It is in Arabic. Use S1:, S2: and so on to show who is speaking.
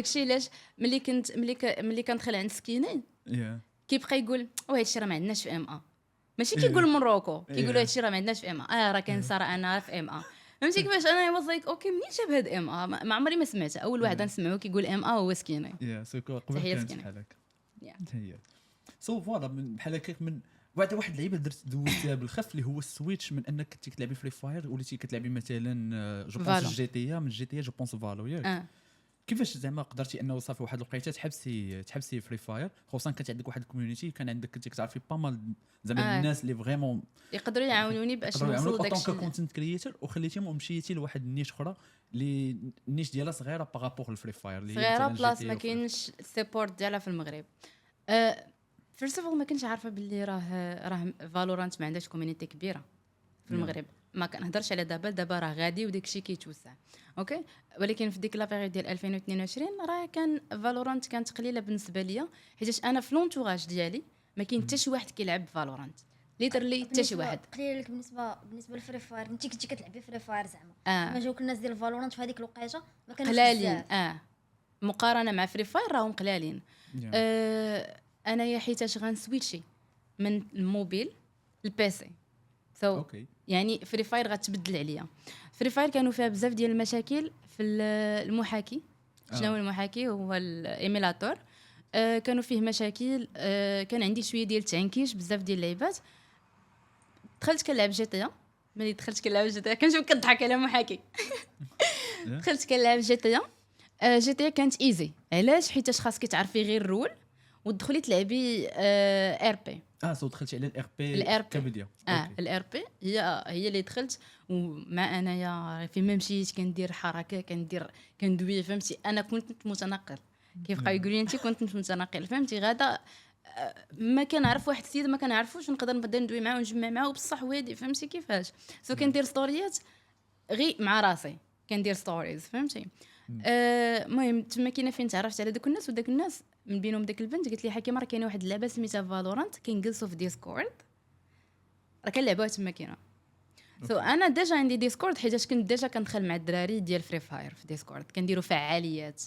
S1: داكشي علاش ملي كندخل عند سكيني كيبقى يقول وهذا الشيء راه ما عندناش في ام ا، ماشي كيقول مروكو، كيقول هذا الشيء راه ما عندناش في ام ا، راه كاين صار انا في ام ا. فهمتي كيفاش انا واز لايك اوكي منين جاب هاد ام ا؟ ما عمري ما سمعتها، اول واحد نسمعو كيقول ام ا هو سكيني.
S2: سوكو قبل
S1: تحية
S2: كانت
S1: سكيني.
S2: بحال هكا هي سو فوالا بحال هكاك. من واحد اللعيبه دوزتيها بالخف اللي هو السويتش من انك كنتي كتلعبي فري فاير وليتي كتلعبي مثلا جو بونس جي تي من جي تي جو بونس فالو ياك. كيفاش زعما قدرتي انه صافي واحد الوقيته تحبسي فري فاير، خصوصا كانت عندك واحد الكوميونيتي، كان عندك كنتي كتعرفي با مال زعما الناس اللي فريمون
S1: يقدروا يعاونوني باش نوصل داكشي
S2: اوطون كونتنت كرييتور، وخليتيهم ومشيتي لواحد النيش اخرى اللي النيش ديالها صغيره باغابور الفري فاير اللي
S1: هي صغيره بلاص ما كاينش سيبورت ديالها في المغرب. فيرست اوف ما كنتش عارفه باللي راه فالورانت ما عندهاش كوميونيتي كبيره في المغرب. ما كنهضرش على دابا راه غادي وداك الشيء كيتوسع اوكي، ولكن في ديك لا بيريود ديال 2022 راه كان فالورانت كانت قليله بالنسبه ليا، حيت انا في لونتوراج ديالي ما كاين حتى شي واحد كيلعب فالورانت ليترلي، حتى شي واحد.
S3: قليل لك بالنسبه للفري فاير. انت كنتي كتلعبي فري فاير زعما ما جاوك الناس ديال فالورانت في هذيك الوقيته ما كانوش
S1: قلالين مقارنه مع فري فاير راهم قلالين. انايا حيتاش غنسويتشي من الموبيل للبيسي يعني فري فاير غتبدل عليا. فري فاير كانوا فيها بزاف ديال المشاكل في المحاكي. شنو هو المحاكي؟ هو الايميلاتور. كانوا فيه مشاكل. كان عندي شويه ديال التعنكيش بزاف ديال اللعيبات. دخلت كنلعب جي تي، ملي دخلت كنلعب جي تي كنشوف كنضحك على محاكي. دخلت كنلعب جي تي. جي تي كانت ايزي علاش؟ حيت خاصك تعرفي غير الرول ودخلي تلعبي ار بي.
S2: سو دخلتي على الار بي كبديه.
S1: الار بي هي اللي دخلت، ومع انايا فين ما مشيت كندير حركه كندوي فهمتي. انا كنت متنقل كيبقاو يقولوا لي انت كنت متنقل فهمتي. غدا ما كنعرف واحد السيد ما كنعرفوش نقدر نبدا ندوي معاه ونجمع معاه بصح وادي فهمتي كيفاش. كندير ستوريات غير مع راسي، كندير ستوريز فهمتي. المهم تما كاينه فين تعرفت على دوك الناس، وداك الناس من بينهم داك البنت قالت لي حكيمه راه كاينه واحد اللعبه سميتها فالورانت كنجلسوا في ديسكورد راه كنلعبوها تما كاينه. انا ديجا عندي ديسكورد حيت كنت ديجا كندخل مع الدراري ديال فري فاير في ديسكورد كنديروا فعاليات